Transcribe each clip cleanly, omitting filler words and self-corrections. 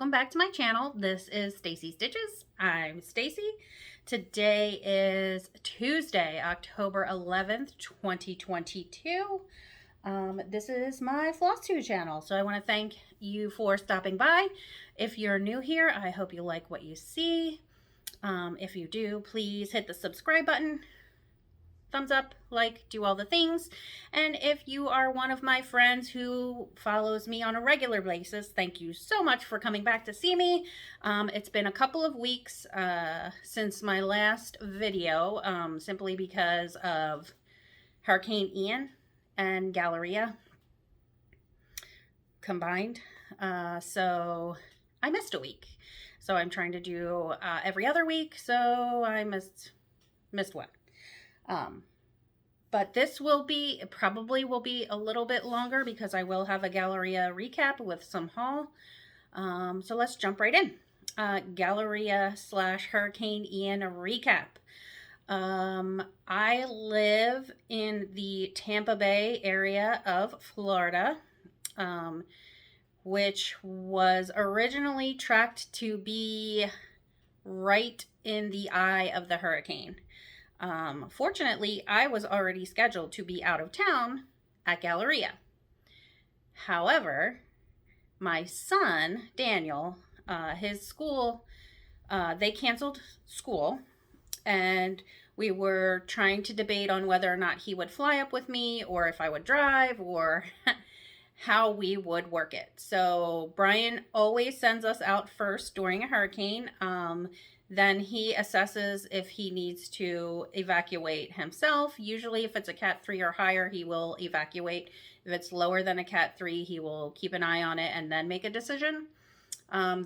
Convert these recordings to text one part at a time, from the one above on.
welcome back to my channel. This is Stacie Stitches. I'm Stacie. Today is Tuesday, October 11th, 2022. This is my Flosstube channel, so I want to thank you for stopping by. If you're new here, I hope you like what you see. If you do, please hit the subscribe button. Thumbs up, like, do all the things. And if you are one of my friends who follows me on a regular basis, thank you so much for coming back to see me. It's been a couple of weeks since my last video, simply because of Hurricane Ian and Galleria combined. So I missed a week. So I'm trying to do every other week, so I missed one. But this probably will be a little bit longer because I will have a Galleria recap with some haul. So let's jump right in. Galleria / Hurricane Ian recap. I live in the Tampa Bay area of Florida, which was originally tracked to be right in the eye of the hurricane. Fortunately, I was already scheduled to be out of town at Galleria. However, my son, Daniel, his school, they canceled school, and we were trying to debate on whether or not he would fly up with me or if I would drive or how we would work it. So Brian always sends us out first during a hurricane. Then he assesses if he needs to evacuate himself. Usually if it's a Cat 3 or higher, he will evacuate. If it's lower than a Cat 3, he will keep an eye on it and then make a decision.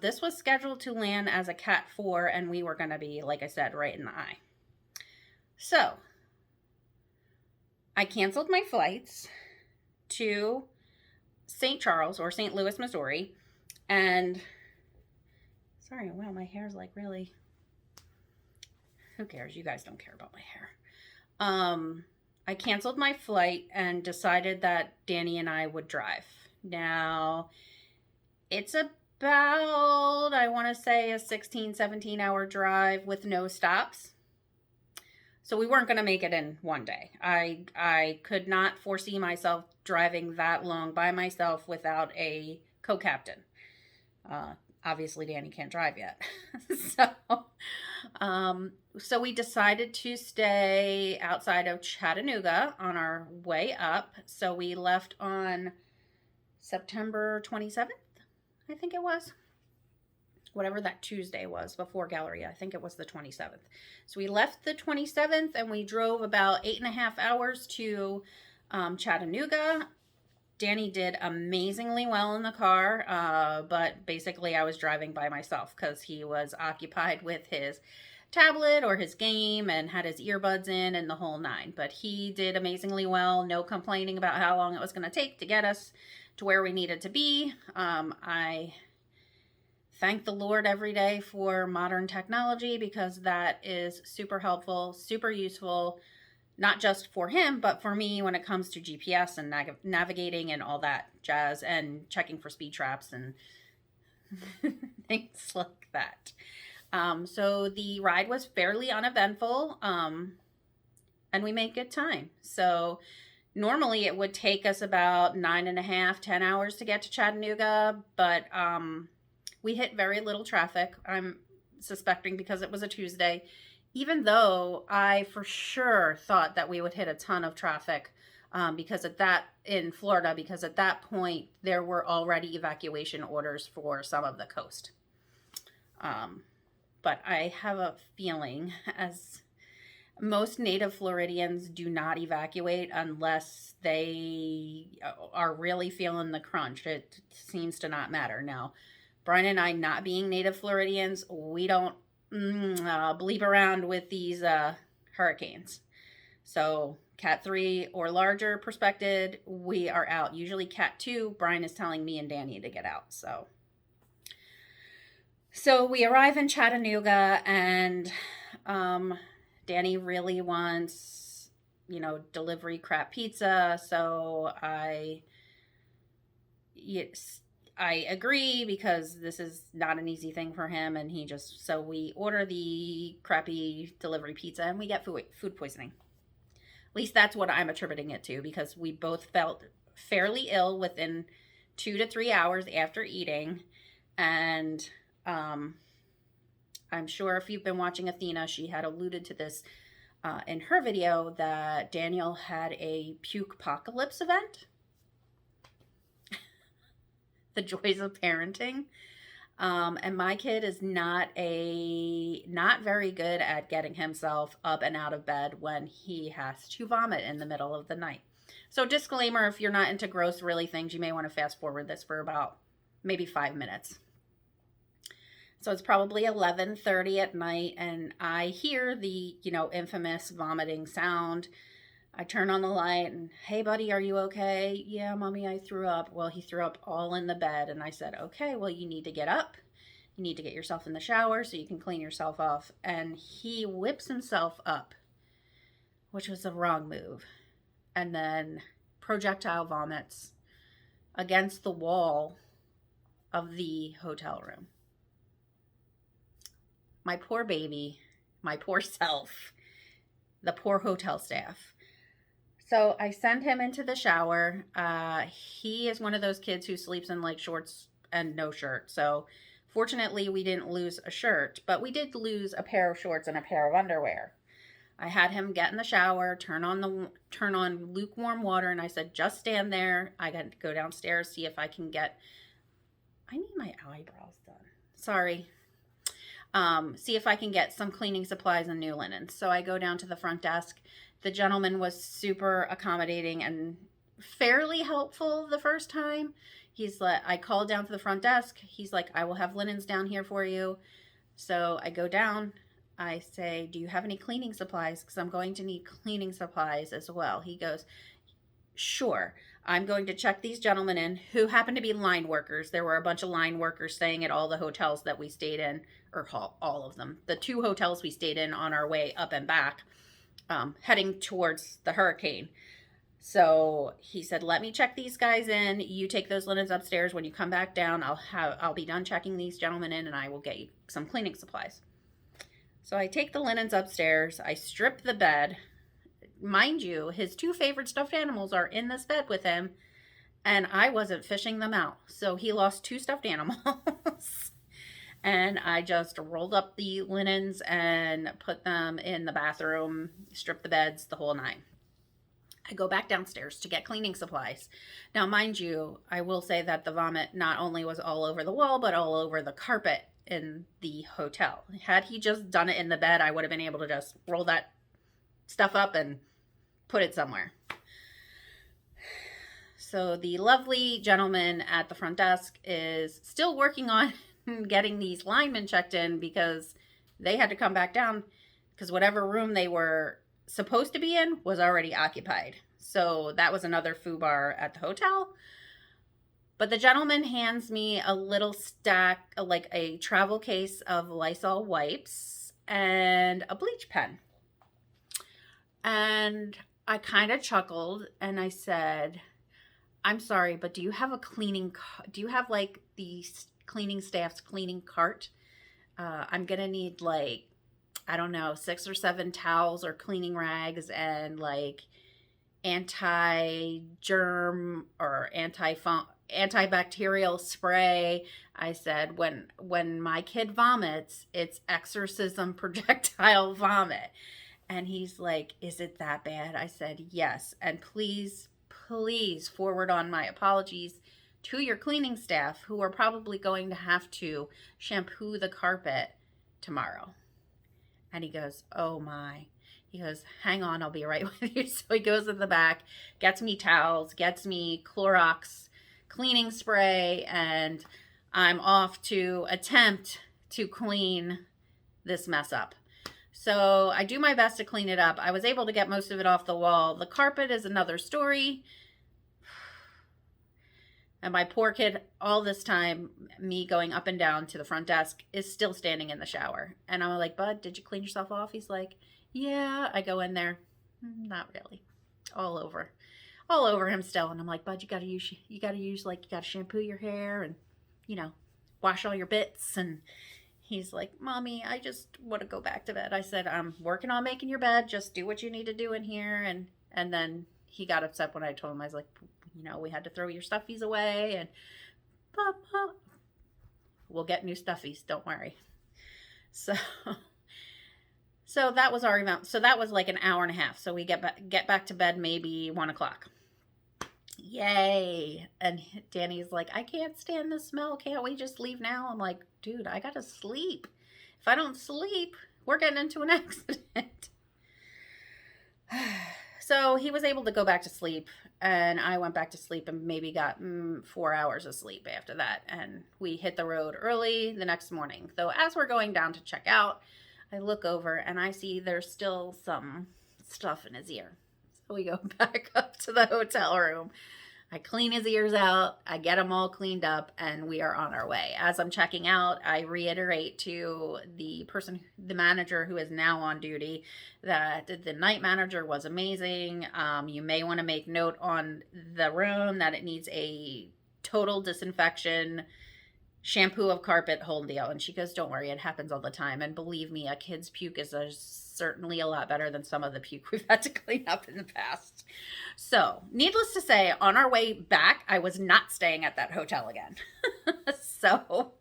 This was scheduled to land as a Cat 4, and we were going to be, like I said, right in the eye. So I canceled my flights to St. Charles or St. Louis, Missouri. And sorry, wow, my hair's like really... Who cares? You guys don't care about my hair. I canceled my flight and decided that Danny and I would drive. Now, it's about, I want to say, a 16, 17-hour drive with no stops. So we weren't going to make it in one day. I could not foresee myself driving that long by myself without a co-captain. Obviously, Danny can't drive yet. So we decided to stay outside of Chattanooga on our way up. So we left on September 27th, I think it was. Whatever that Tuesday was before Galleria. I think it was the 27th. So we left the 27th and we drove about 8.5 hours to Chattanooga. Danny did amazingly well in the car, but basically I was driving by myself because he was occupied with his tablet or his game and had his earbuds in and the whole nine. But he did amazingly well, no complaining about how long it was going to take to get us to where we needed to be. I thank the Lord every day for modern technology because that is super helpful, super useful. Not just for him, but for me when it comes to GPS and navigating and all that jazz and checking for speed traps and things like that. So the ride was fairly uneventful, and we made good time. So normally it would take us about 9.5, 10 hours to get to Chattanooga, but we hit very little traffic. I'm suspecting because it was a Tuesday. Even though I for sure thought that we would hit a ton of traffic in Florida, because at that point there were already evacuation orders for some of the coast. But I have a feeling, as most native Floridians do not evacuate unless they are really feeling the crunch. It seems to not matter. Now, Brian and I, not being native Floridians, we don't bleep around with these hurricanes. So Cat 3 or larger prospected, we are out. Usually Cat 2, Brian is telling me and Danny to get out. So we arrive in Chattanooga, and Danny really wants, delivery crap pizza. So I agree because this is not an easy thing for him, and so we order the crappy delivery pizza and we get food poisoning. At least that's what I'm attributing it to, because we both felt fairly ill within 2 to 3 hours after eating. And I'm sure if you've been watching Athena, she had alluded to this in her video, that Daniel had a Pukepocalypse event. The joys of parenting. And my kid is not very good at getting himself up and out of bed when he has to vomit in the middle of the night. So disclaimer, if you're not into gross really things, you may want to fast forward this for about maybe 5 minutes. So it's probably 11:30 at night, and I hear the, infamous vomiting sound. I turn on the light and, hey, buddy, are you okay? Yeah, mommy, I threw up. Well, he threw up all in the bed. And I said, okay, well, you need to get up. You need to get yourself in the shower so you can clean yourself off. And he whips himself up, which was the wrong move. And then projectile vomits against the wall of the hotel room. My poor baby, my poor self, the poor hotel staff. So I send him into the shower. He is one of those kids who sleeps in like shorts and no shirt. So fortunately we didn't lose a shirt, but we did lose a pair of shorts and a pair of underwear. I had him get in the shower, turn on lukewarm water, and I said, just stand there. I got to go downstairs, see if I can I need my eyebrows done. Sorry. See if I can get some cleaning supplies and new linens. So I go down to the front desk. The gentleman was super accommodating and fairly helpful the first time. I called down to the front desk. He's like, I will have linens down here for you. So I go down. I say, do you have any cleaning supplies? Because I'm going to need cleaning supplies as well. He goes, sure. I'm going to check these gentlemen in, who happen to be line workers. There were a bunch of line workers staying at all the hotels that we stayed in, or all of them. The 2 hotels we stayed in on our way up and back, heading towards the hurricane. So he said, let me check these guys in. You take those linens upstairs. When you come back down, I'll be done checking these gentlemen in, and I will get you some cleaning supplies. So I take the linens upstairs. I strip the bed. Mind you, his 2 favorite stuffed animals are in this bed with him, and I wasn't fishing them out. So he lost 2 stuffed animals. And I just rolled up the linens and put them in the bathroom, stripped the beds, the whole 9. I go back downstairs to get cleaning supplies. Now, mind you, I will say that the vomit not only was all over the wall, but all over the carpet in the hotel. Had he just done it in the bed, I would have been able to just roll that stuff up and put it somewhere. So the lovely gentleman at the front desk is still working on getting these linemen checked in, because they had to come back down because whatever room they were supposed to be in was already occupied. So that was another foobar at the hotel. But the gentleman hands me a little stack, like a travel case of Lysol wipes and a bleach pen. And I kind of chuckled and I said, I'm sorry, but do you have like the cleaning staff's cleaning cart? I'm going to need like, I don't know, 6 or 7 towels or cleaning rags and like anti-germ or antibacterial spray. I said, when my kid vomits, it's exorcism projectile vomit. And he's like, is it that bad? I said, yes. And please forward on my apologies to your cleaning staff, who are probably going to have to shampoo the carpet tomorrow. And he goes, oh my. He goes, hang on, I'll be right with you. So he goes in the back, gets me towels, gets me Clorox cleaning spray, and I'm off to attempt to clean this mess up. So I do my best to clean it up. I was able to get most of it off the wall. The carpet is another story. And my poor kid, all this time, me going up and down to the front desk, is still standing in the shower. And I'm like, bud, did you clean yourself off? He's like, yeah. I go in there. Not really. All over him still. And I'm like, bud, you gotta shampoo your hair and wash all your bits. And he's like, Mommy, I just want to go back to bed. I said, I'm working on making your bed. Just do what you need to do in here. And then he got upset when I told him. I was like, we had to throw your stuffies away. And we'll get new stuffies. Don't worry. So that was our event. So that was like an hour and a half. So we get back to bed maybe 1 o'clock. Yay. And Danny's like, I can't stand the smell. Can't we just leave now? I'm like, dude, I gotta sleep. If I don't sleep, we're getting into an accident. So he was able to go back to sleep, and I went back to sleep and maybe got 4 hours of sleep after that. And we hit the road early the next morning. Though as we're going down to check out, I look over and I see there's still some stuff in his ear. So we go back up to the hotel room. I clean his ears out. I get them all cleaned up, and we are on our way. As I'm checking out, I reiterate to the manager who is now on duty, that the night manager was amazing. You may want to make note on the room that it needs a total disinfection, shampoo of carpet, whole deal. And she goes, don't worry, it happens all the time. And believe me, a kid's puke is certainly a lot better than some of the puke we've had to clean up in the past. So needless to say, on our way back, I was not staying at that hotel again. So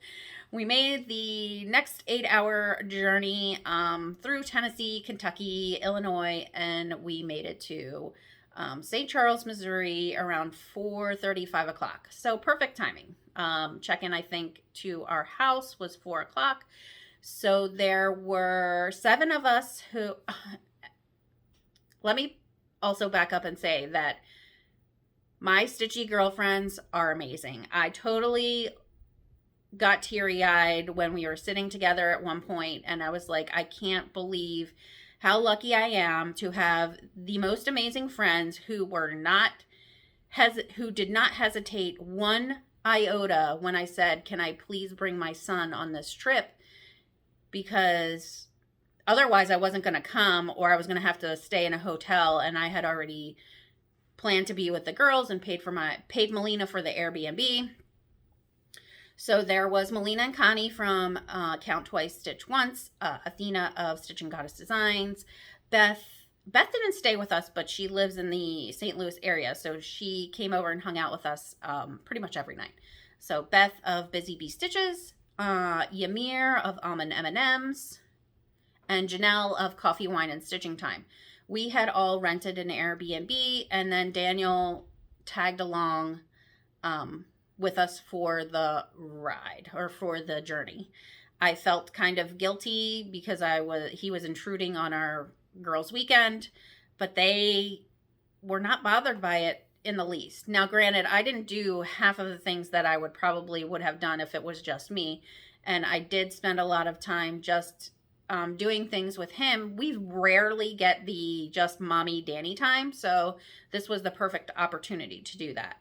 we made the next 8-hour journey through Tennessee, Kentucky, Illinois, and we made it to St. Charles, Missouri around 4:30, 5 o'clock. So perfect timing. Check-in, I think, to our house was 4 o'clock. So there were 7 of us who... Let me also back up and say that my Stitchy girlfriends are amazing. I totally got teary-eyed when we were sitting together at one point, and I was like, I can't believe how lucky I am to have the most amazing friends who did not hesitate one iota when I said, can I please bring my son on this trip? Because otherwise I wasn't going to come, or I was going to have to stay in a hotel, and I had already planned to be with the girls and paid Melina for the Airbnb. So there was Melina and Connie from Count Twice, Stitch Once, Athena of Stitch and Goddess Designs, Beth didn't stay with us, but she lives in the St. Louis area, so she came over and hung out with us pretty much every night. So Beth of Busy Bee Stitches, Ymir of Almond M&Ms, and Janelle of Coffee, Wine, and Stitching Time. We had all rented an Airbnb, and then Daniel tagged along with us for the ride, or for the journey. I felt kind of guilty because he was intruding on our girls' weekend, but they were not bothered by it in the least. Now, granted, I didn't do half of the things that I would have done if it was just me, and I did spend a lot of time just doing things with him. We rarely get the just mommy Danny time, so this was the perfect opportunity to do that.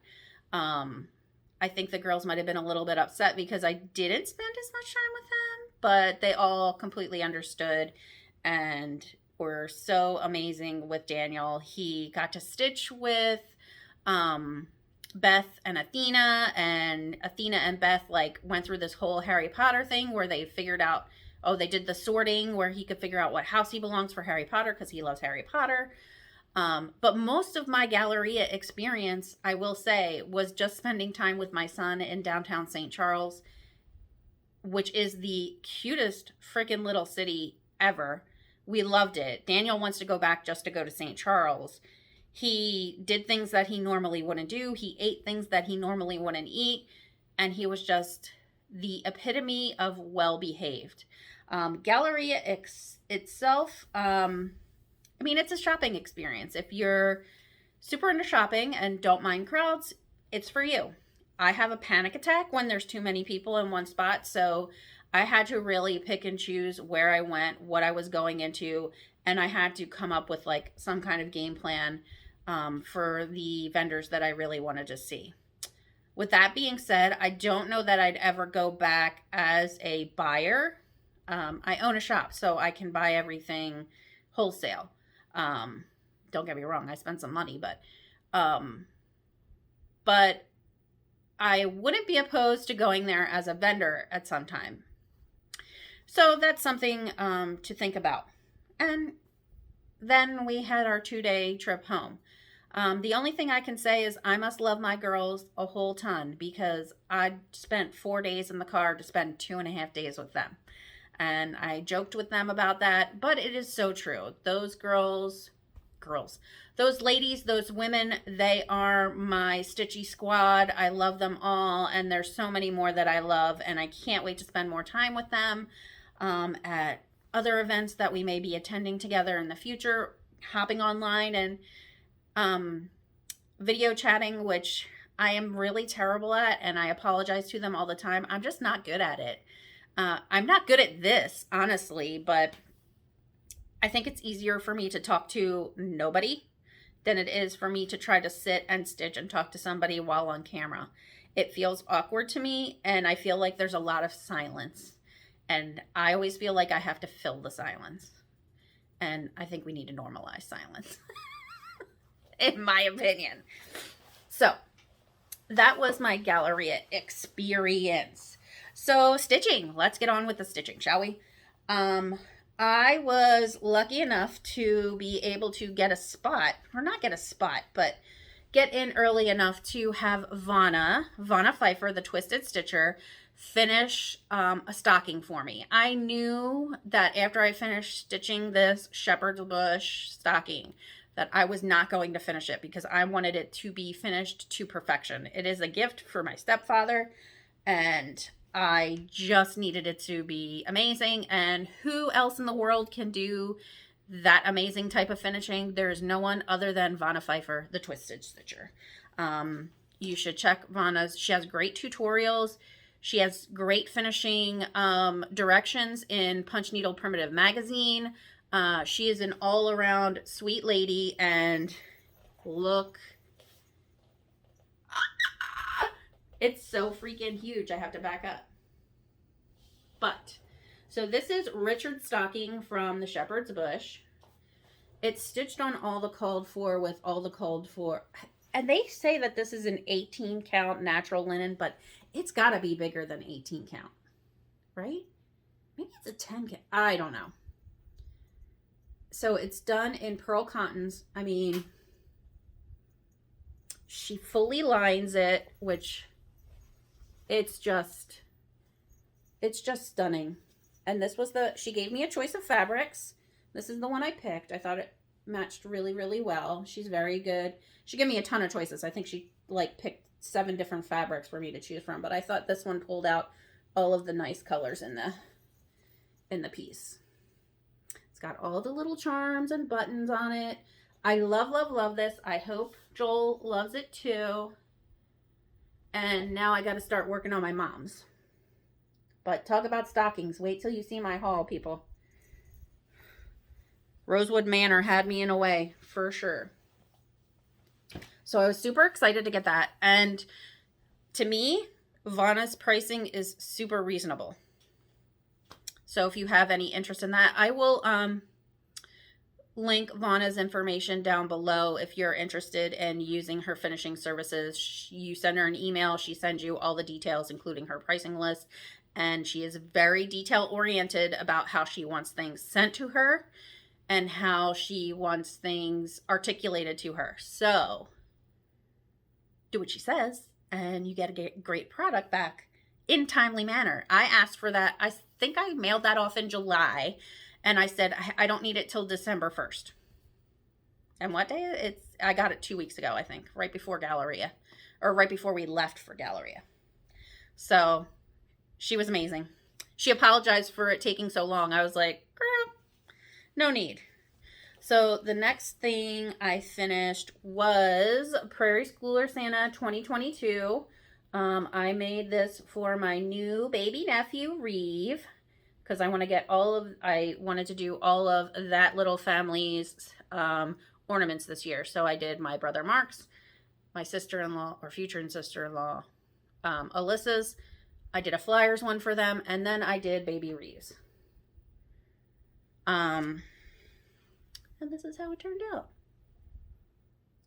I think the girls might have been a little bit upset because I didn't spend as much time with them, but they all completely understood and were so amazing with Daniel. He got to stitch with Beth and Athena and Beth went through this whole Harry Potter thing where they figured out, they did the sorting where he could figure out what house he belongs for Harry Potter because he loves Harry Potter. But most of my Galleria experience, I will say, was just spending time with my son in downtown St. Charles, which is the cutest freaking little city ever. We loved it. Daniel wants to go back just to go to St. Charles. He did things that he normally wouldn't do. He ate things that he normally wouldn't eat. And he was just the epitome of well-behaved. Galleria itself, it's a shopping experience. If you're super into shopping and don't mind crowds, it's for you. I have a panic attack when there's too many people in one spot, so I had to really pick and choose where I went, what I was going into, and I had to come up with some kind of game plan for the vendors that I really wanted to see. With that being said, I don't know that I'd ever go back as a buyer. I own a shop, so I can buy everything wholesale. Don't get me wrong, I spent some money, but I wouldn't be opposed to going there as a vendor at some time. So that's something to think about. And then we had our 2-day trip home. The only thing I can say is I must love my girls a whole ton because I spent 4 days in the car to spend 2.5 days with them. And I joked with them about that, but it is so true. Those girls, those ladies, those women, they are my Stitchy squad. I love them all, and there's so many more that I love, and I can't wait to spend more time with them at other events that we may be attending together in the future, hopping online and video chatting, which I am really terrible at, and I apologize to them all the time. I'm just not good at it. I'm not good at this, honestly, but I think it's easier for me to talk to nobody than it is for me to try to sit and stitch and talk to somebody while on camera. It feels awkward to me, and I feel like there's a lot of silence. And I always feel like I have to fill the silence. And I think we need to normalize silence, in my opinion. So, that was my Galleria experience. So, stitching. Let's get on with the stitching, shall we? I was lucky enough to be able to get a spot, or not get a spot, but get in early enough to have Vanna Pfeiffer, the Twisted Stitcher, finish a stocking for me. I knew that after I finished stitching this shepherd's bush stocking that I was not going to finish it because I wanted it to be finished to perfection. It is a gift for my stepfather, and I just needed it to be amazing. And who else in the world can do that amazing type of finishing? There's no one other than Vanna Pfeiffer, the Twisted Stitcher. You should check Vanna's. She has great tutorials. She has great finishing directions in Punch Needle Primitive Magazine. She is an all-around sweet lady, and look. It's so freaking huge. I have to back up. But, so this is Richard stocking from the Shepherd's Bush. It's stitched on all the called for with all the called for. And they say that this is an 18 count natural linen, but it's got to be bigger than 18 count, right? Maybe it's a 10 count. I don't know. So it's done in pearl cottons. I mean, she fully lines it, which it's just stunning. And this was she gave me a choice of fabrics. This is the one I picked. I thought it matched really, really well. She's very good. She gave me a ton of choices. I think she picked 7 different fabrics for me to choose from, but I thought this one pulled out all of the nice colors in the piece. It's got all the little charms and buttons on it. I love, love, love this. I hope Joel loves it too. And now I got to start working on my mom's. But talk about stockings. Wait till you see my haul, people. Rosewood Manor had me in a way, for sure. So I was super excited to get that. And to me, Vanna's pricing is super reasonable. So if you have any interest in that, I will link Vanna's information down below if you're interested in using her finishing services. You send her an email. She sends you all the details, including her pricing list. And she is very detail-oriented about how she wants things sent to her and how she wants things articulated to her. So, do what she says, and you get a great product back in timely manner. I asked for that. I think I mailed that off in July, and I said, I don't need it till December 1st. And what day? I got it 2 weeks ago, I think, right before Galleria, or right before we left for Galleria. So, she was amazing. She apologized for it taking so long. I was like, girl, no need. So the next thing I finished was Prairie Schooler Santa 2022. I made this for my new baby nephew, Reeve, because I wanted to do all of that little family's ornaments this year. So I did my brother Mark's, my sister-in-law, or future sister-in-law, Alyssa's. I did a Flyers one for them, and then I did baby Reeves. And this is how it turned out.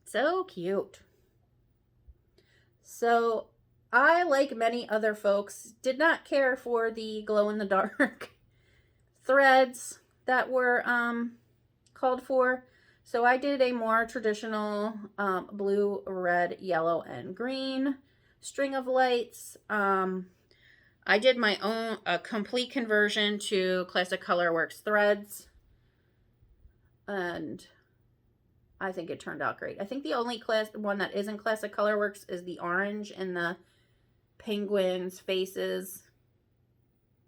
So cute. So I, like many other folks, did not care for the glow-in-the-dark threads that were called for. So I did a more traditional blue, red, yellow, and green string of lights. I did my own complete conversion to Classic Colorworks threads, and I think it turned out great. I think the only one that isn't Classic Colorworks is the orange and the penguins' faces.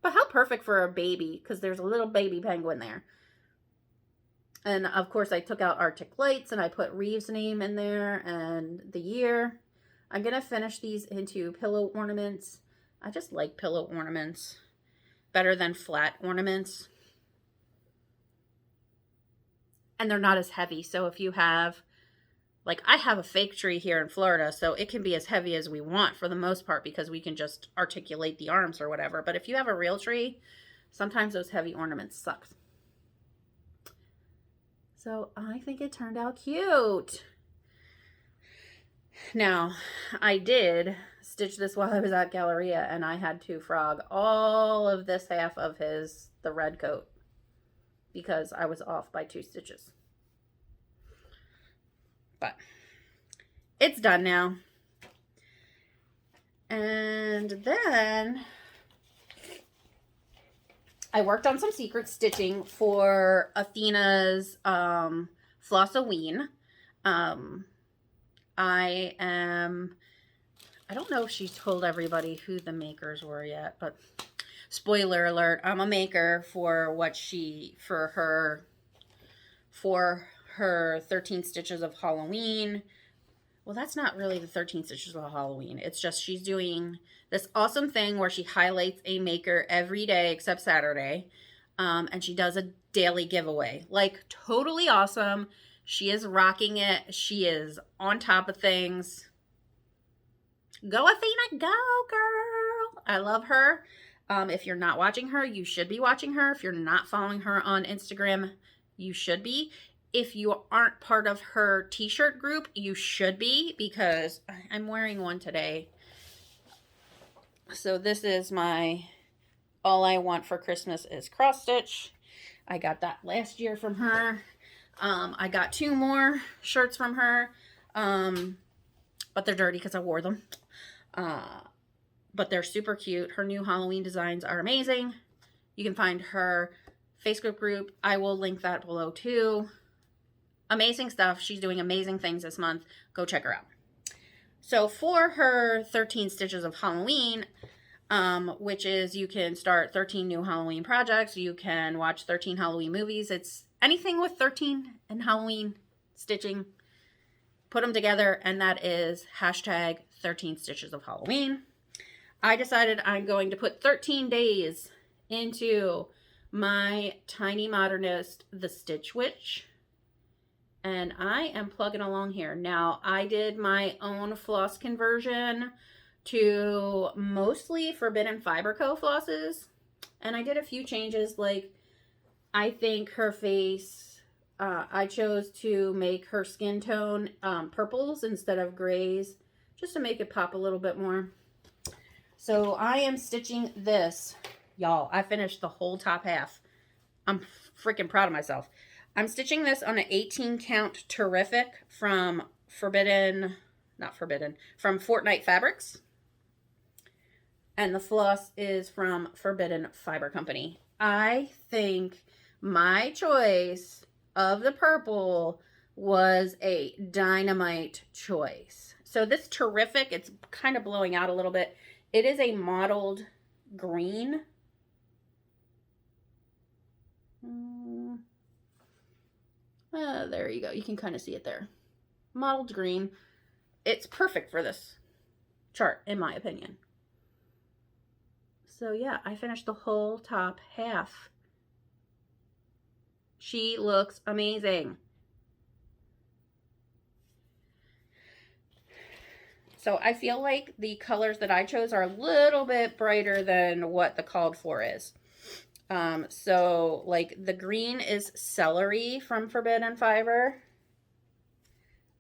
But how perfect for a baby, because there's a little baby penguin there. And of course I took out Arctic Lights and I put Reeves' name in there and the year. I'm going to finish these into pillow ornaments. I just like pillow ornaments better than flat ornaments. And they're not as heavy. So if you have, like, I have a fake tree here in Florida, so it can be as heavy as we want for the most part because we can just articulate the arms or whatever. But if you have a real tree, sometimes those heavy ornaments suck. So I think it turned out cute. Now, I did stitch this while I was at Galleria, and I had to frog all of this half of the red coat because I was off by 2 stitches. But it's done now. And then I worked on some secret stitching for Athena's Flossoween. I don't know if she told everybody who the makers were yet, but spoiler alert, I'm a maker for her 13 Stitches of Halloween. Well, that's not really the 13 Stitches of Halloween. It's just she's doing this awesome thing where she highlights a maker every day except Saturday. And she does a daily giveaway. Like, totally awesome. She is rocking it. She is on top of things. Go, Athena, go, girl. I love her. If you're not watching her, you should be watching her. If you're not following her on Instagram, you should be. If you aren't part of her t-shirt group, you should be, because I'm wearing one today. So this is my All I Want for Christmas is Cross Stitch. I got that last year from her. I got 2 more shirts from her, but they're dirty because I wore them. But they're super cute. Her new Halloween designs are amazing. You can find her Facebook group. I will link that below too. Amazing stuff. She's doing amazing things this month. Go check her out. So for her 13 Stitches of Halloween, which is you can start 13 new Halloween projects. You can watch 13 Halloween movies. It's anything with 13 and Halloween stitching. Put them together, and that is hashtag 13 Stitches of Halloween. I decided I'm going to put 13 days into my Tiny Modernist, The Stitch Witch. And I am plugging along here. Now, I did my own floss conversion to mostly Forbidden Fiber Co. flosses. And I did a few changes. Like, I think her face, I chose to make her skin tone purples instead of grays, just to make it pop a little bit more. So I am stitching this. Y'all, I finished the whole top half. I'm freaking proud of myself. I'm stitching this on an 18 count Terrific from from Fortnite Fabrics. And the floss is from Forbidden Fiber Company. I think my choice of the purple was a dynamite choice. So this Terrific, it's kind of blowing out a little bit. It is a mottled green. There you go. You can kind of see it there. Mottled green. It's perfect for this chart, in my opinion. So yeah, I finished the whole top half. She looks amazing. So I feel like the colors that I chose are a little bit brighter than what the called for is. So like the green is Celery from Forbidden Fiber.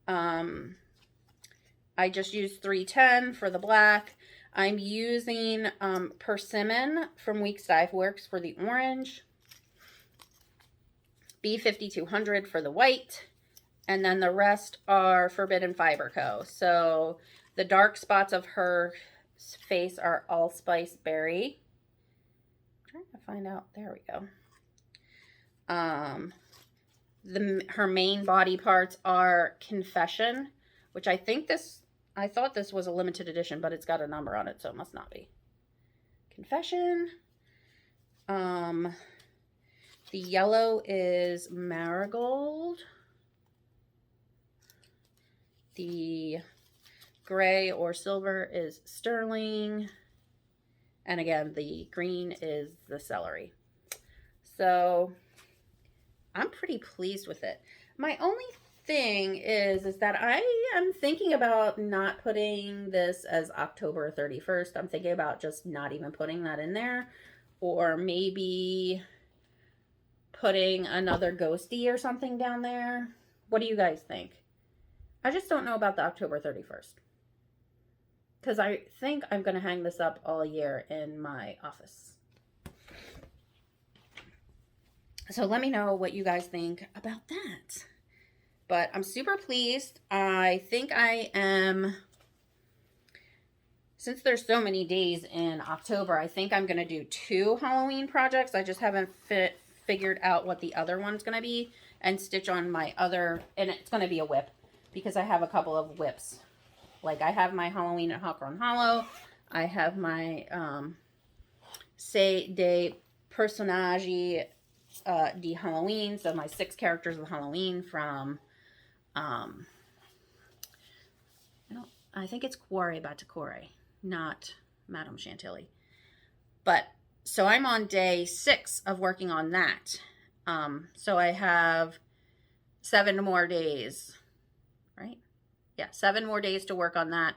I just used 310 for the black. I'm using Persimmon from Weeks Dive Works for the orange, B5200 for the white, and then the rest are Forbidden Fiber Co. So the dark spots of her face are Allspice Berry. I'm trying to find out. There we go. Her main body parts are Confession, which I thought this was a limited edition, but it's got a number on it, so it must not be. Confession. The yellow is Marigold. The gray or silver is Sterling. And again, the green is the Celery. So I'm pretty pleased with it. My only thing is that I am thinking about not putting this as October 31st. I'm thinking about just not even putting that in there, or maybe putting another ghosty or something down there. What do you guys think? I just don't know about the October 31st, because I think I'm going to hang this up all year in my office. So let me know what you guys think about that. But I'm super pleased. I think I am, since there's so many days in October, I think I'm going to do 2 Halloween projects. I just haven't figured out what the other one's going to be, and stitch on my other, and it's going to be a whip, because I have a couple of whips. Like I have my Halloween at Hawthorne Hollow. I have my C'est des Personnages de Halloween. So my 6 characters of Halloween from, I think it's Cuore Batticore, not Madame Chantilly. But, so I'm on day 6 of working on that. So I have 7 more days, right? Yeah, 7 more days to work on that,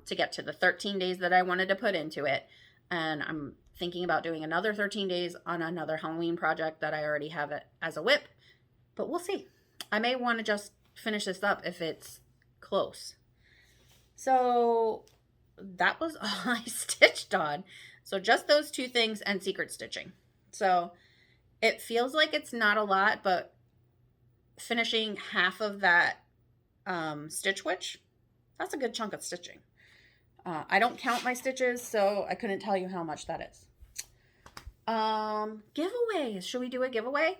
to get to the 13 days that I wanted to put into it. And I'm thinking about doing another 13 days on another Halloween project that I already have it as a whip, but we'll see. I may want to just finish this up if it's close. So that was all I stitched on. So just those 2 things and secret stitching. So it feels like it's not a lot, but finishing half of that Stitch Witch, that's a good chunk of stitching. I don't count my stitches, so I couldn't tell you how much that is. Giveaways. Should we do a giveaway?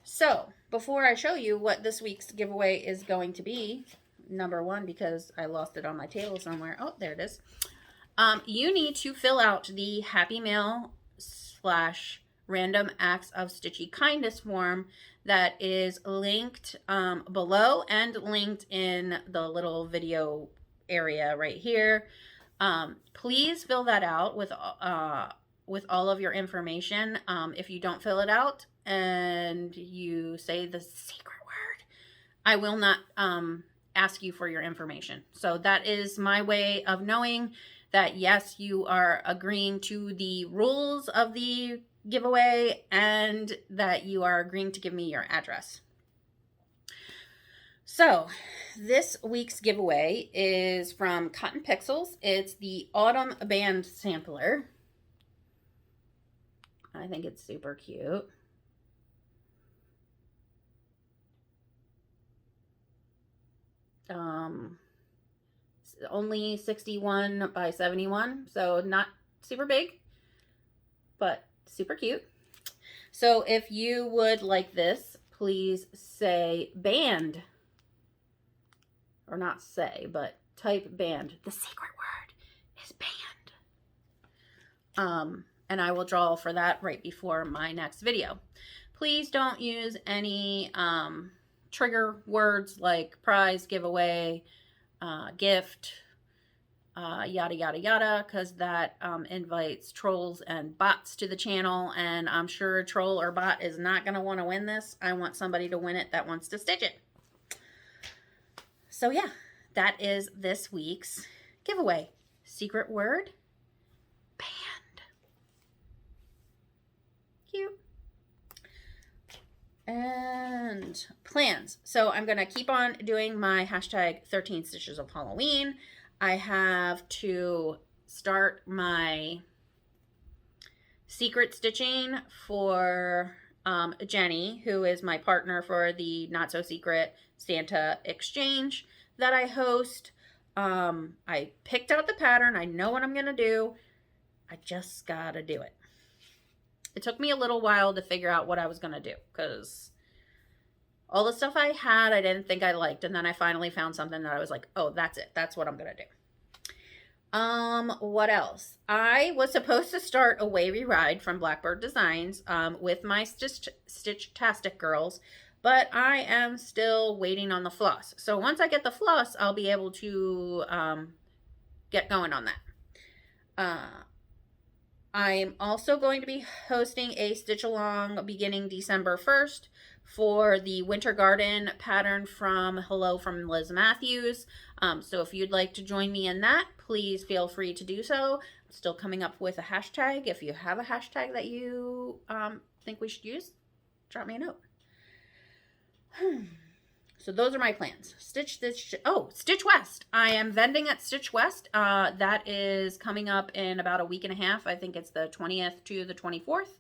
So before I show you what this week's giveaway is going to be, number 1, because I lost it on my table somewhere. Oh, there it is. You need to fill out the Happy Mail / Random Acts of Stitchy Kindness form that is linked below and linked in the little video area right here. Please fill that out with all of your information. If you don't fill it out and you say the secret word, I will not ask you for your information. So that is my way of knowing that yes, you are agreeing to the rules of the giveaway and that you are agreeing to give me your address. So this week's giveaway is from Cotton Pixels. It's the Autumn Band Sampler. I think it's super cute. Only 61 by 71, so not super big, but super cute. So if you would like this, please say band, or not say, but type band. The secret word is band. And I will draw for that right before my next video. Please don't use any trigger words like prize, giveaway, gift, yada yada yada, because that invites trolls and bots to the channel, and I'm sure a troll or bot is not going to want to win this. I want somebody to win it that wants to stitch it. So yeah, that is this week's giveaway. Secret word, band. Cute. And plans. So I'm going to keep on doing my hashtag 13 Stitches of Halloween. I have to start my secret stitching for Jenny, who is my partner for the Not So Secret Santa Exchange that I host. I picked out the pattern. I know what I'm going to do. I just got to do it. It took me a little while to figure out what I was going to do because all the stuff I had, I didn't think I liked. And then I finally found something that I was like, oh, that's it. That's what I'm going to do. What else? I was supposed to start a wavy ride from Blackbird Designs, with my Stitch-tastic girls, but I am still waiting on the floss. So once I get the floss, I'll be able to, get going on that. I'm also going to be hosting a stitch along beginning December 1st for the Winter Garden pattern from Hello from Liz Matthews. So if you'd like to join me in that, please feel free to do so. I'm still coming up with a hashtag. If you have a hashtag that you think we should use, drop me a note. So those are my plans. Stitch West. I am vending at Stitch West. That is coming up in about a week and a half. I think it's the 20th to the 24th.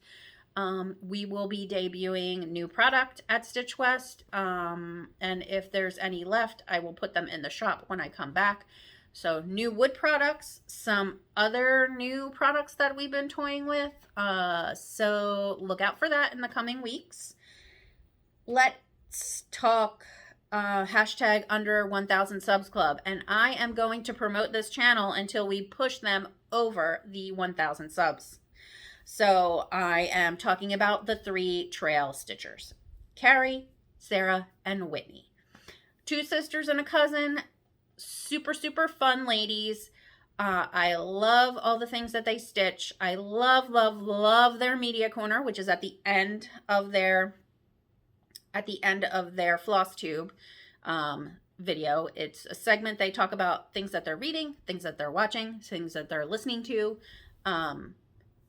We will be debuting new product at Stitch West. And if there's any left, I will put them in the shop when I come back. So new wood products, some other new products that we've been toying with. So look out for that in the coming weeks. Let's talk hashtag under 1000 subs club, and I am going to promote this channel until we push them over the 1000 subs. So I am talking about the 3 trail stitchers, Carrie, Sara, and Whitney. 2 sisters and a cousin, super fun ladies. I love all the things that they stitch. I love their media corner, which is at the end of their Flosstube video. It's a segment. They talk about things that they're reading, things that they're watching, things that they're listening to.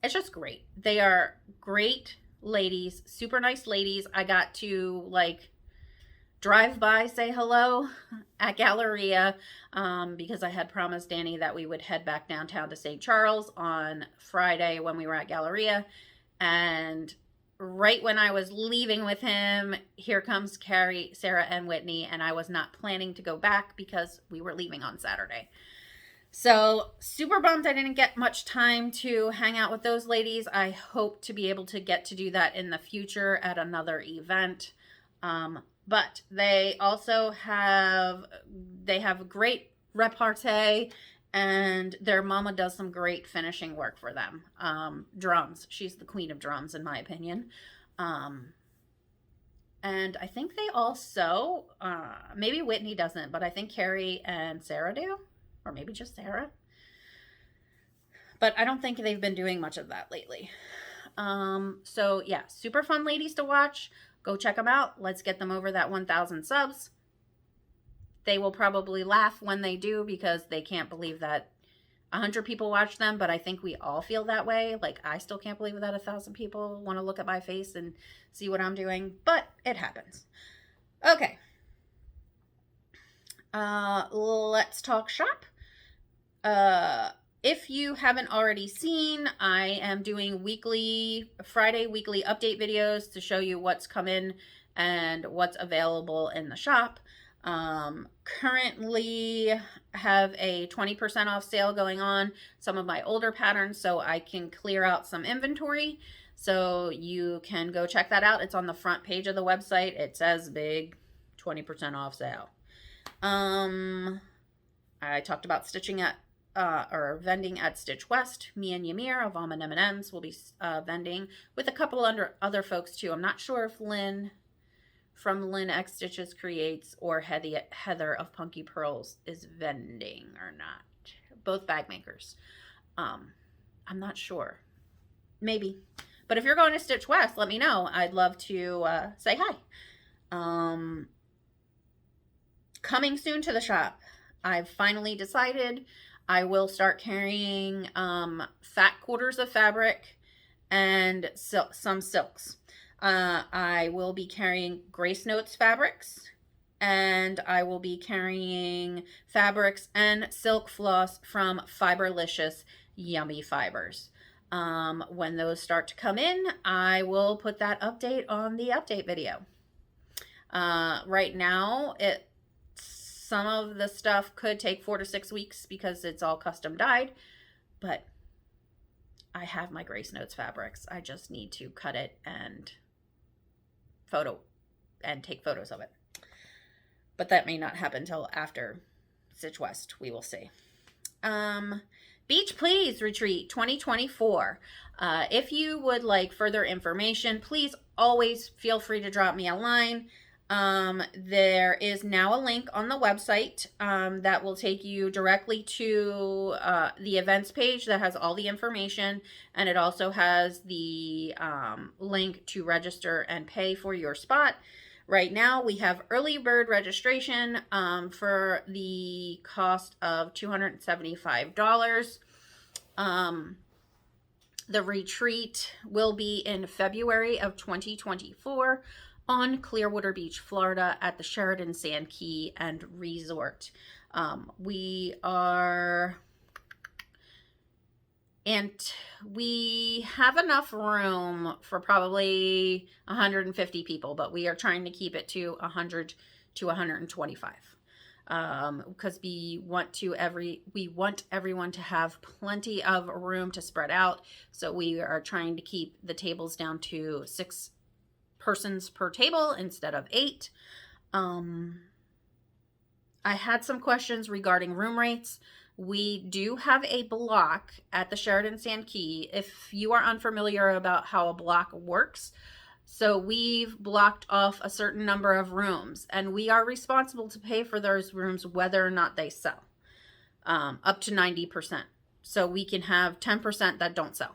It's just great. They are great ladies, super nice ladies. I got to like drive by, say hello at Galleria, because I had promised Danny that we would head back downtown to St. Charles on Friday when we were at Galleria. And right when I was leaving with him, here comes Carrie, Sara, and Whitney, and I was not planning to go back because we were leaving on Saturday. So super bummed I didn't get much time to hang out with those ladies. I hope to be able to get to do that in the future at another event. But they also have great repartee, and their mama does some great finishing work for them. Drums. She's the queen of drums, in my opinion. And I think they also, maybe Whitney doesn't, but I think Carrie and Sara do. Or maybe just Sara. But I don't think they've been doing much of that lately. So yeah, super fun ladies to watch. Go check them out. Let's get them over that 1000 subs. They will probably laugh when they do because they can't believe that 100 people watch them, but I think we all feel that way. Like, I still can't believe that 1,000 people want to look at my face and see what I'm doing, but it happens. Okay. Let's talk shop. If you haven't already seen, I am doing Friday weekly update videos to show you what's come in and what's available in the shop. Currently have a 20% off sale going on some of my older patterns, so I can clear out some inventory. So you can go check that out. It's on the front page of the website. It says big 20% off sale. I talked about stitching at or vending at Stitch West. Me and Ymir of Almond M&Ms will be vending with a couple other folks too. I'm not sure if Lynn from Lynn X Stitches Creates or Heather of Punky Pearls is vending or not. Both bag makers. I'm not sure. Maybe. But if you're going to Stitch West, let me know. I'd love to say hi. Coming soon to the shop, I've finally decided I will start carrying fat quarters of fabric and some silks. I will be carrying Grace Notes fabrics, and I will be carrying fabrics and silk floss from Fiberlicious Yummy Fibers. When those start to come in, I will put that update on the update video. Right now, some of the stuff could take 4 to 6 weeks because it's all custom dyed, but I have my Grace Notes fabrics. I just need to cut it and take photos of it. But that may not happen until after Stitch West. We will see. Beach Please Retreat 2024. If you would like further information, please always feel free to drop me a line. There is now a link on the website that will take you directly to the events page that has all the information, and it also has the link to register and pay for your spot. Right now, we have early bird registration for the cost of $275. The retreat will be in February of 2024 on Clearwater Beach, Florida at the Sheraton Sand Key and Resort. We have enough room for probably 150 people, but we are trying to keep it to 100 to 125 because we want everyone to have plenty of room to spread out. So we are trying to keep the tables down to 6 persons per table instead of 8. I had some questions regarding room rates. We do have a block at the Sheraton Sand Key. If you are unfamiliar about how a block works, so we've blocked off a certain number of rooms, and we are responsible to pay for those rooms whether or not they sell, up to 90%. So we can have 10% that don't sell.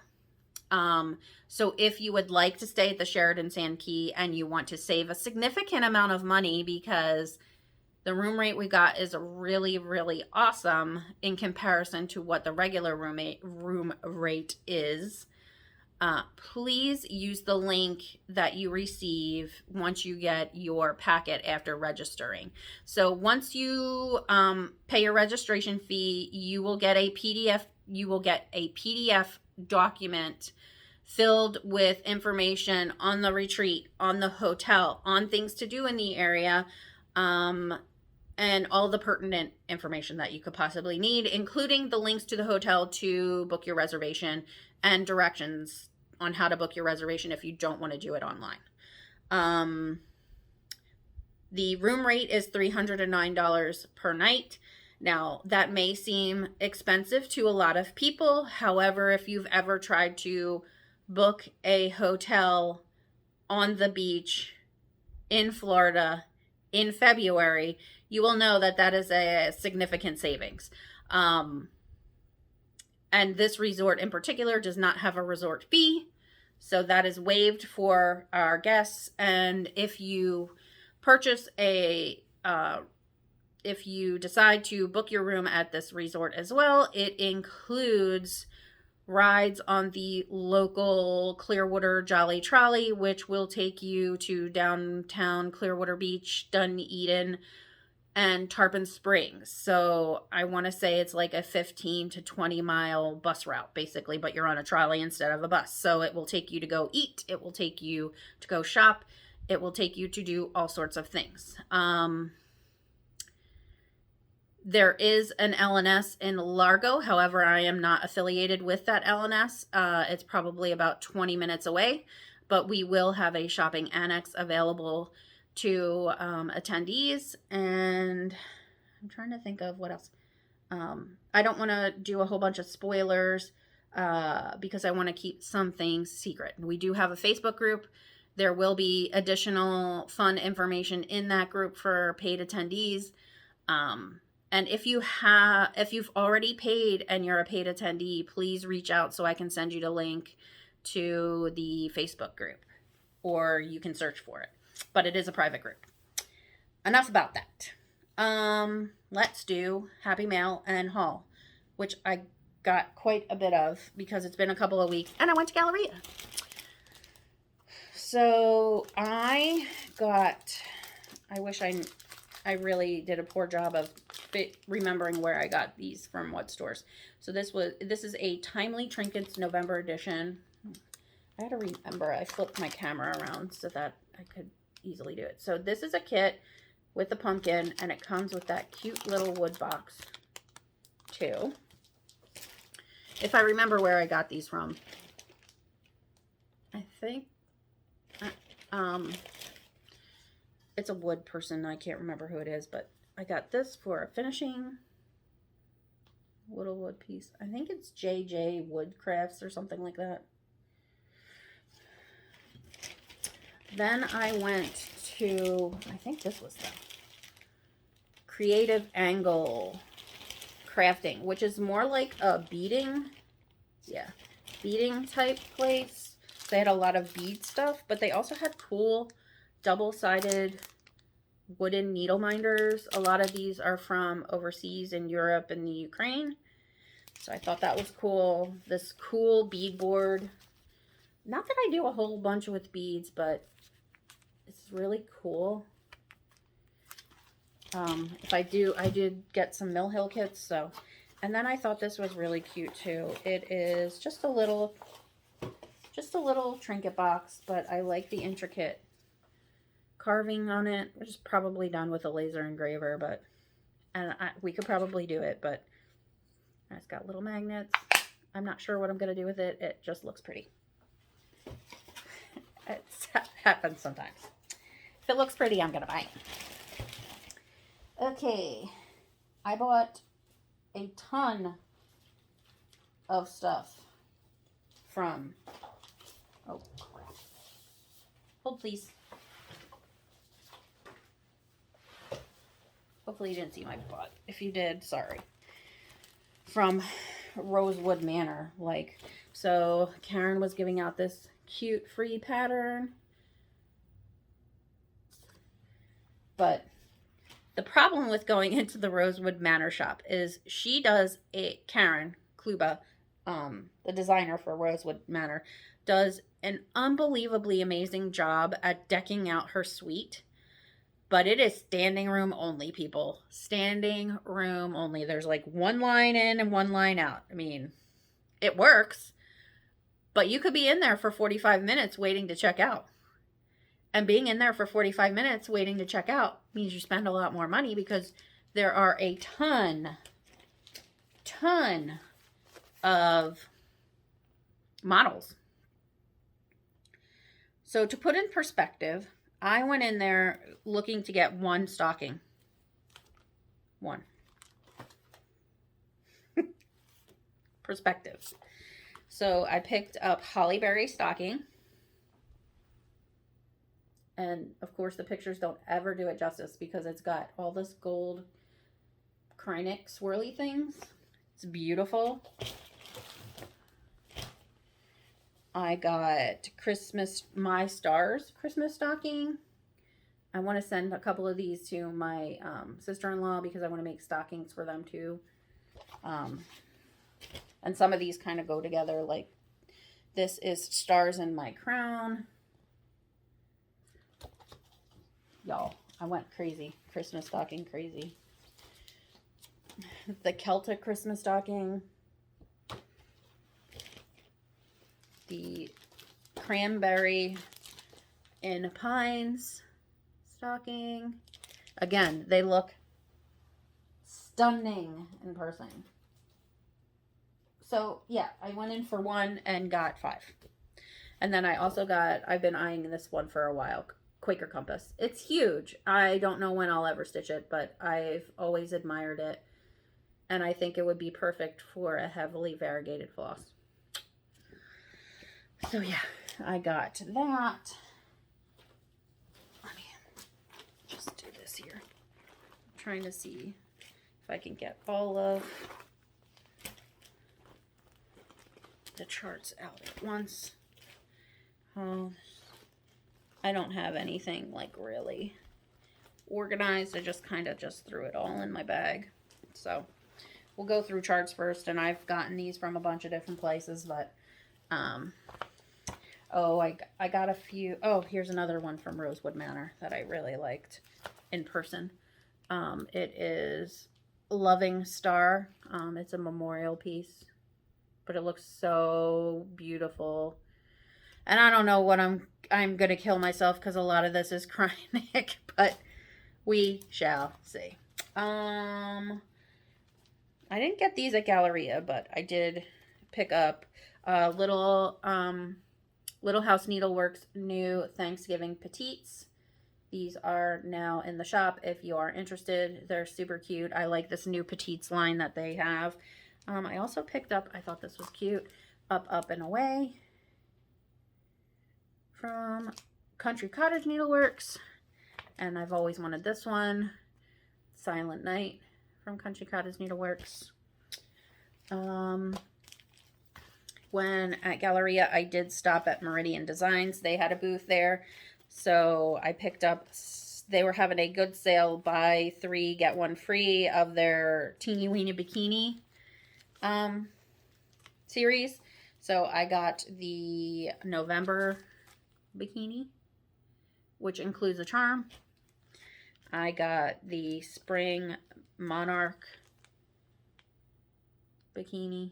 So if you would like to stay at the Sheraton Sand Key and you want to save a significant amount of money, because the room rate we got is really, really awesome in comparison to what the regular room rate is, please use the link that you receive once you get your packet after registering. So once you pay your registration fee, you will get a PDF document filled with information on the retreat, on the hotel, on things to do in the area, and all the pertinent information that you could possibly need, including the links to the hotel to book your reservation and directions on how to book your reservation if you don't want to do it online. The room rate is $309 per night. Now, that may seem expensive to a lot of people. However, if you've ever tried to book a hotel on the beach in Florida in February, you will know that that is a significant savings. And this resort in particular does not have a resort fee, so that is waived for our guests. And if you purchase if you decide to book your room at this resort as well, it includes rides on the local Clearwater Jolly Trolley, which will take you to downtown Clearwater Beach, Dunedin, and Tarpon Springs. So I want to say it's like a 15 to 20 mile bus route, basically, but you're on a trolley instead of a bus. So it will take you to go eat. It will take you to go shop. It will take you to do all sorts of things. There is an LNS in Largo. However, I am not affiliated with that LNS. It's probably about 20 minutes away, but we will have a shopping annex available to attendees. And I'm trying to think of what else. I don't want to do a whole bunch of spoilers because I want to keep some things secret. We do have a Facebook group. There will be additional fun information in that group for paid attendees. And if you've already paid and you're a paid attendee, please reach out so I can send you the link to the Facebook group, or you can search for it. But it is a private group. Enough about that. Let's do Happy Mail and haul, which I got quite a bit of because it's been a couple of weeks and I went to Galleria. So I wish I I really did a poor job of remembering where I got these from, what stores. So this is a Timely Trinkets November edition. I had to remember, I flipped my camera around so that I could easily do it. So this is a kit with a pumpkin, and it comes with that cute little wood box too. If I remember where I got these from. I think it's a wood person. I can't remember who it is, but I got this for a finishing little wood piece. I think it's JJ Woodcrafts or something like that. Then I went to, I think this was the Creative Angle Crafting, which is more like a beading, beading type place. They had a lot of bead stuff, but they also had cool double-sided wooden needle minders. A lot of these are from overseas in Europe and the Ukraine. So I thought that was cool. This cool bead board. Not that I do a whole bunch with beads, but it's really cool. If I do, I did get some Mill Hill kits, so. And then I thought this was really cute too. It is just a little trinket box, but I like the intricate carving on it, which is probably done with a laser engraver, but we could probably do it, but it's got little magnets. I'm not sure what I'm going to do with it. It just looks pretty. It happens sometimes. If it looks pretty, I'm going to buy it. Okay. I bought a ton of stuff from, oh crap. Hold please. Hopefully you didn't see my butt. If you did, sorry. From Rosewood Manor. So Karen was giving out this cute free pattern. But the problem with going into the Rosewood Manor shop is Karen Kluba, the designer for Rosewood Manor, does an unbelievably amazing job at decking out her suite. But it is standing room only, people. Standing room only. There's like one line in and one line out. I mean, it works. But you could be in there for 45 minutes waiting to check out. And being in there for 45 minutes waiting to check out means you spend a lot more money because there are a ton of models. So to put in perspective, I went in there looking to get one stocking. One. Perspective. So I picked up Holly Berry stocking. And of course the pictures don't ever do it justice because it's got all this gold Kreinik swirly things. It's beautiful. I got My Stars Christmas stocking. I want to send a couple of these to my sister-in-law because I want to make stockings for them too. And some of these kind of go together. Like this is Stars in My Crown. Y'all, I went crazy. Christmas stocking crazy. The Celtic Christmas stocking. The Cranberry in Pines stocking. Again, they look stunning in person. So, yeah, I went in for one and got 5. And then I also I've been eyeing this one for a while. Quaker Compass. It's huge. I don't know when I'll ever stitch it, but I've always admired it. And I think it would be perfect for a heavily variegated floss. So yeah, I got that. Let me just do this here. I'm trying to see if I can get all of the charts out at once. Oh, I don't have anything like really organized. I just kind of threw it all in my bag. So we'll go through charts first, and I've gotten these from a bunch of different places, but I got a few. Oh, here's another one from Rosewood Manor that I really liked in person. It is Loving Star. It's a memorial piece, but it looks so beautiful. And I don't know what I'm gonna kill myself because a lot of this is cryonic, but we shall see. I didn't get these at Galleria, but I did pick up Little House Needleworks new Thanksgiving Petites. These are now in the shop if you are interested. They're super cute. I like this new Petites line that they have. I also picked up, I thought this was cute, Up, Up, and Away from Country Cottage Needleworks. And I've always wanted this one, Silent Night from Country Cottage Needleworks. When at Galleria, I did stop at Meridian Designs. They had a booth there. So I picked up, they were having a good sale, buy 3, get 1 free of their Teeny Weeny Bikini series. So I got the November bikini, which includes a charm. I got the Spring Monarch bikini.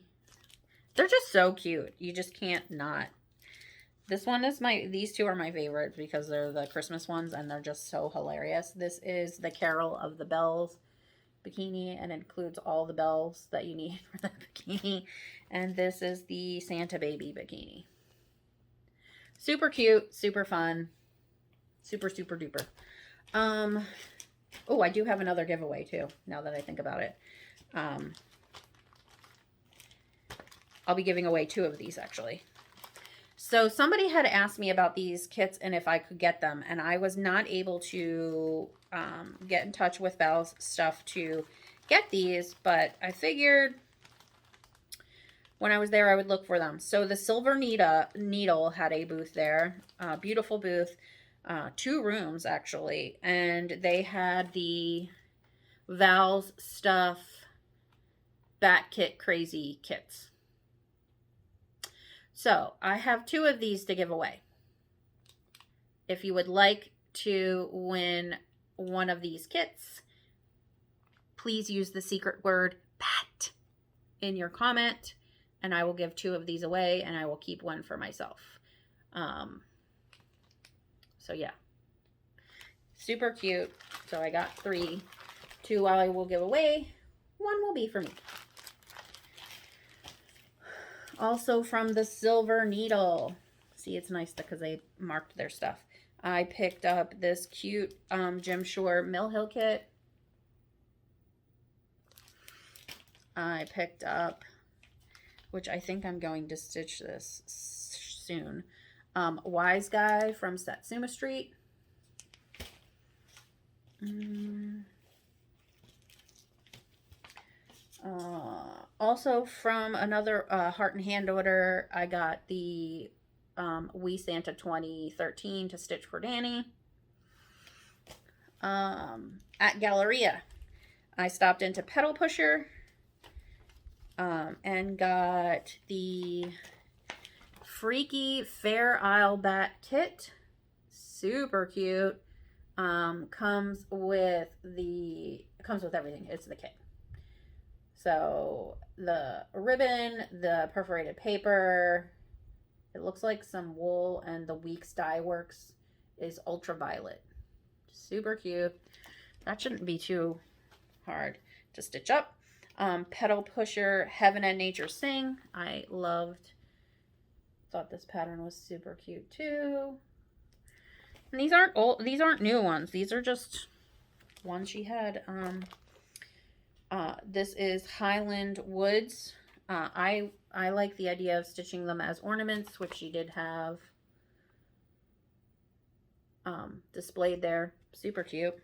They're just so cute. You just can't not. This one is these two are my favorites because they're the Christmas ones and they're just so hilarious. This is the Carol of the Bells bikini and it includes all the bells that you need for that bikini. And this is the Santa Baby bikini. Super cute, super fun, super, super duper. Oh, I do have another giveaway too, now that I think about it. I'll be giving away 2 of these actually. So somebody had asked me about these kits and if I could get them, and I was not able to get in touch with Belle's stuff to get these, but I figured when I was there I would look for them. So the Silver Needle had a booth there, beautiful booth, 2 rooms actually, and they had the Val's Stuff Bat Kit Crazy kits. So I have 2 of these to give away. If you would like to win one of these kits, please use the secret word BAT in your comment and I will give 2 of these away and I will keep 1 for myself. So yeah, super cute. So I got 3. 2 I will give away. 1 will be for me. Also from the Silver Needle. See, it's nice because they marked their stuff. I picked up this cute Jim Shore Mill Hill kit. I picked up, which I think I'm going to stitch this soon, Wise Guy from Satsuma Street. Also from another Heart and Hand order, I got the We Santa 2013 to stitch for Danny. At Galleria, I stopped into Pedal Pusher and got the Freaky Fair Isle Bat kit. Super cute. Comes with everything. It's the kit. So the ribbon, the perforated paper, it looks like some wool, and the Weeks Dye Works is ultraviolet. Super cute. That shouldn't be too hard to stitch up. Pedal Pusher Heaven and Nature Sing. I thought this pattern was super cute too. And these aren't new ones. These are just ones she had. This is Highland Woods. I like the idea of stitching them as ornaments, which she did have displayed there. Super cute.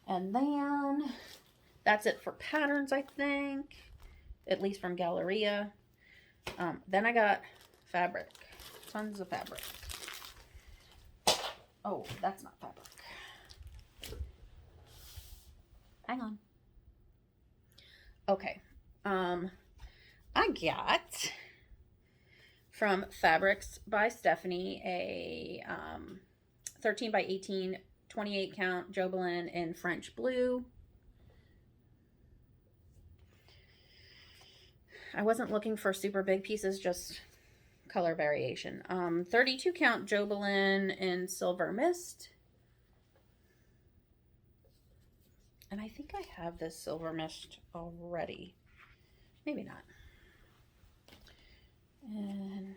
And then that's it for patterns, I think, at least from Galleria. Then I got fabric, tons of fabric. Oh, that's not fabric. Hang on. Okay. I got from Fabrics by Stephanie a 13 by 18 28 count Jobelin in French blue. I wasn't looking for super big pieces, just color variation. 32 count Jobelin in Silver Mist. And I think I have this Silver Mist already. Maybe not. And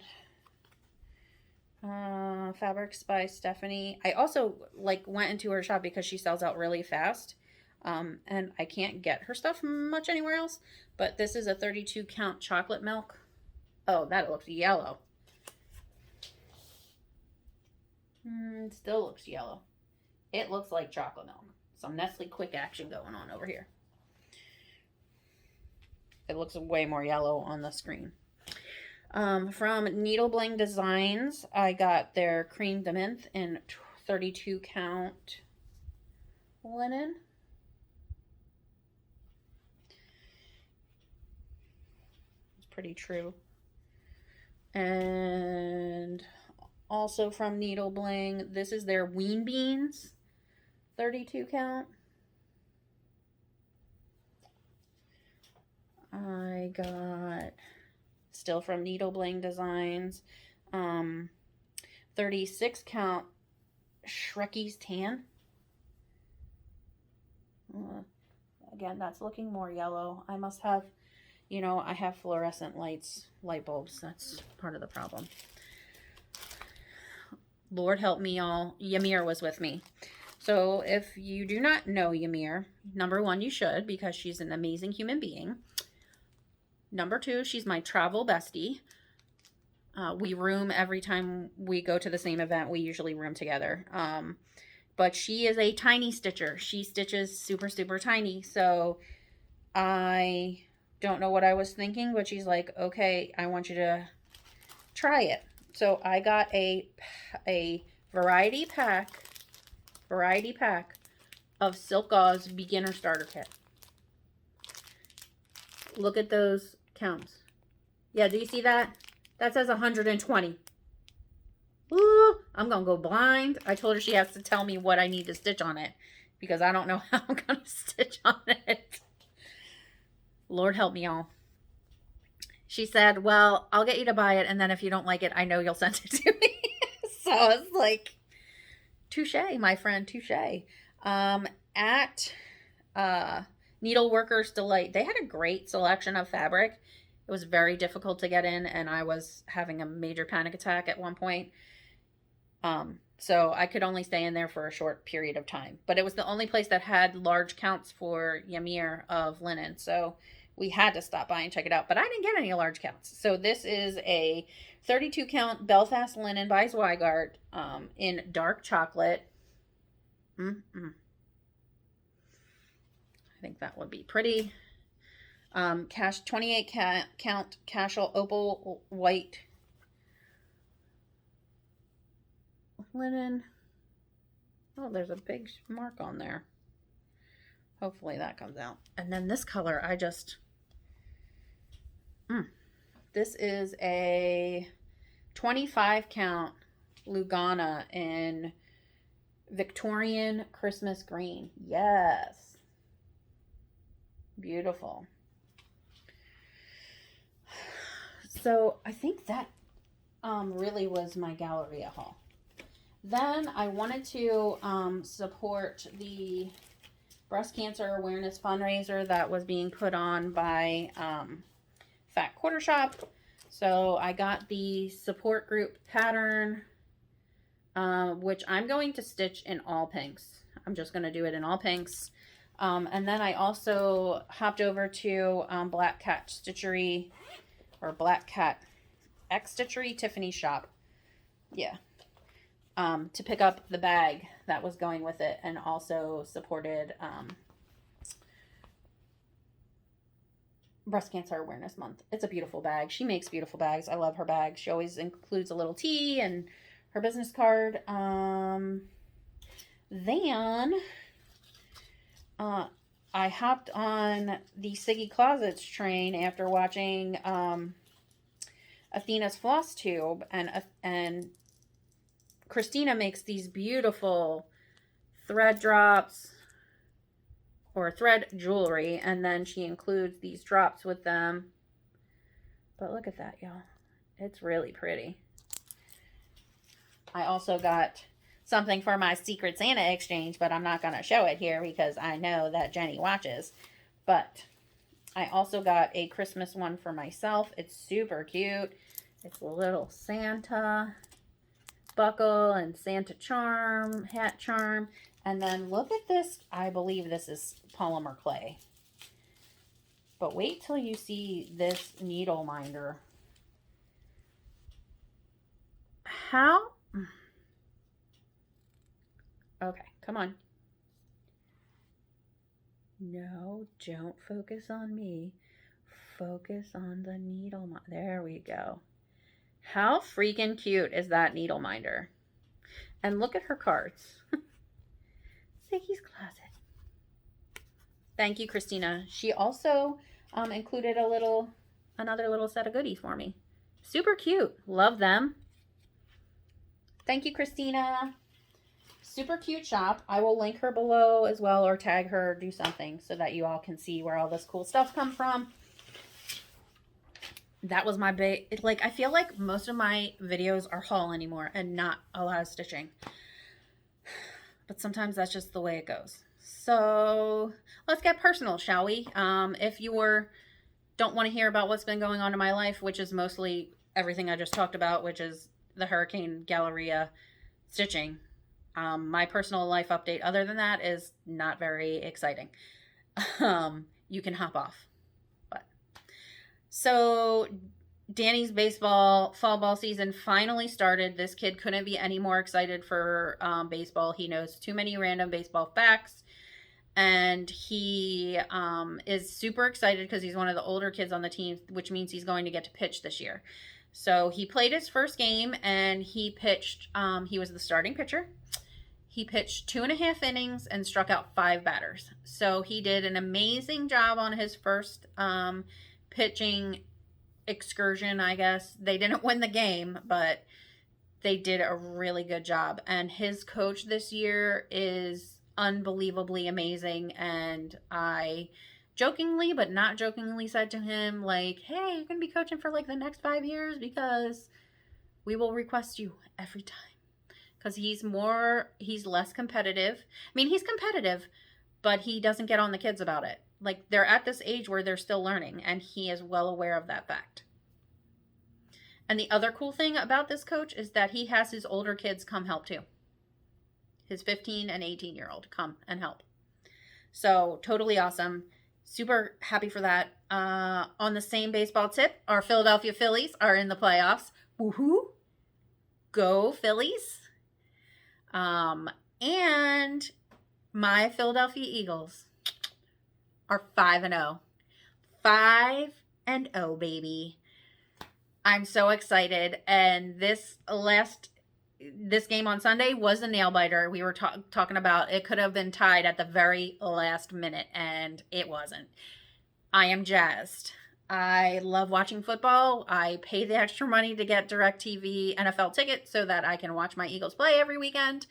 Fabrics by Stephanie. I also went into her shop because she sells out really fast. And I can't get her stuff much anywhere else. But this is a 32 count chocolate milk. Oh, that looks yellow. Still looks yellow. It looks like chocolate milk. Some Nestle quick action going on over here. It looks way more yellow on the screen. From Needle Bling Designs, I got their Cream de Menthe in 32 count linen. It's pretty true. And also from Needle Bling, this is their Ween Beans 32 count. I got, still from Needle Bling Designs, 36 count Shrekie's Tan. Again, that's looking more yellow. I must have, I have fluorescent light bulbs. That's part of the problem. Lord help me, y'all. Ymir was with me. So if you do not know Ymir, number one, you should, because she's an amazing human being. Number two, she's my travel bestie. We room every time we go to the same event. We usually room together. But she is a tiny stitcher. She stitches super, super tiny. So I don't know what I was thinking, but she's like, okay, I want you to try it. So I got a variety pack of Silk Gauze beginner starter kit. Look at those counts. Yeah, do you see that? That says 120. Ooh, I'm gonna go blind. I told her she has to tell me what I need to stitch on it, because I don't know how I'm gonna stitch on it. Lord help me, y'all. She said, well, I'll get you to buy it, and then if you don't like it, I know you'll send it to me. So I was like, touche, my friend, touche. At Needleworkers Delight, they had a great selection of fabric. It was very difficult to get in, and I was having a major panic attack at one point. So I could only stay in there for a short period of time. But it was the only place that had large counts for Ymir of linen. So we had to stop by and check it out. But I didn't get any large counts. So this is a 32 count Belfast linen by Zweigart in dark chocolate. I think that would be pretty. 28 count Cashel Opal white linen. Oh, there's a big mark on there. Hopefully that comes out. And then this color, this is a 25 count Lugana in Victorian Christmas green. Yes. Beautiful. So I think that really was my Galleria haul. Then I wanted to support the breast cancer awareness fundraiser that was being put on by Fat Quarter Shop. So I got the support group pattern, which I'm going to stitch in all pinks. I'm just going to do it in all pinks. And then I also hopped over to Black Cat Stitchery, or Black Cat X Stitchery, Tiffany's shop. Yeah. To pick up the bag that was going with it, and also supported Breast Cancer Awareness Month. It's a beautiful bag. She makes beautiful bags. I love her bag. She always includes a little tea and her business card. Then I hopped on the Siggy Closets train after watching Athena's Flosstube, and Christina makes these beautiful thread drops or thread jewelry, and then she includes these drops with them. But look at that, y'all. It's really pretty. I also got something for my Secret Santa exchange, but I'm not going to show it here because I know that Jenny watches. But I also got a Christmas one for myself. It's super cute. It's a little Santa buckle and Santa charm, hat charm. And then look at this. I believe this is polymer clay. But wait till you see this needle minder. How? Okay, come on. No, don't focus on me. Focus on the needle minder. There we go. How freaking cute is that needle minder? And look at her cards. Siggy's closet. Thank you, Christina. She also included another little set of goodies for me. Super cute. Love them. Thank you, Christina. Super cute shop. I will link her below as well, or tag her, do something so that you all can see where all this cool stuff comes from. That was my big, like, I feel like most of my videos are haul anymore and not a lot of stitching. But sometimes that's just the way it goes. So let's get personal, shall we? If you don't want to hear about what's been going on in my life, which is mostly everything I just talked about, which is the Hurricane Galleria stitching. My personal life update, other than that, is not very exciting. You can hop off. So Danny's baseball fall ball season finally started. This kid couldn't be any more excited for baseball. He knows too many random baseball facts. And he is super excited because he's one of the older kids on the team, which means he's going to get to pitch this year. So he played his first game and he pitched. He was the starting pitcher. He pitched 2.5 innings and struck out 5 batters. So he did an amazing job on his first pitching excursion, I guess. They didn't win the game, but they did a really good job. And his coach this year is unbelievably amazing. And I jokingly, but not jokingly, said to him, like, hey, you're going to be coaching for like the next 5 years because we will request you every time. Because he's less competitive. I mean, he's competitive, but he doesn't get on the kids about it. Like, they're at this age where they're still learning, and he is well aware of that fact. And the other cool thing about this coach is that he has his older kids come help too. His 15 and 18-year-old come and help. So, totally awesome. Super happy for that. On the same baseball tip, our Philadelphia Phillies are in the playoffs. Woohoo! Go Phillies! And my Philadelphia Eagles are 5-0. 5-0, baby. I'm so excited. And this game on Sunday was a nail biter. We were talking about it could have been tied at the very last minute, and it wasn't. I am jazzed. I love watching football. I pay the extra money to get DirecTV NFL tickets so that I can watch my Eagles play every weekend.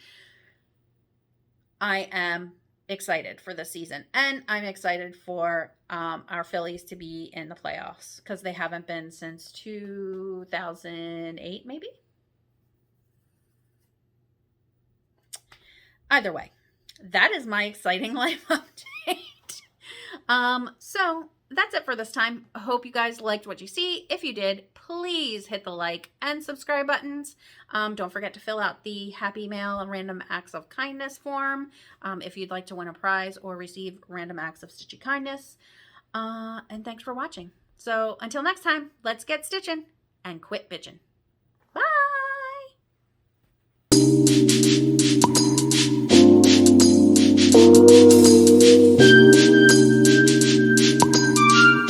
I am excited for this season, and I'm excited for our Phillies to be in the playoffs because they haven't been since 2008, maybe. Either way, that is my exciting life update. So that's it for this time. I hope you guys liked what you see. If you did, please hit the like and subscribe buttons. Don't forget to fill out the Happy Mail and Random Acts of Kindness form if you'd like to win a prize or receive random acts of stitchy kindness. And thanks for watching. So until next time, let's get stitching and quit bitching.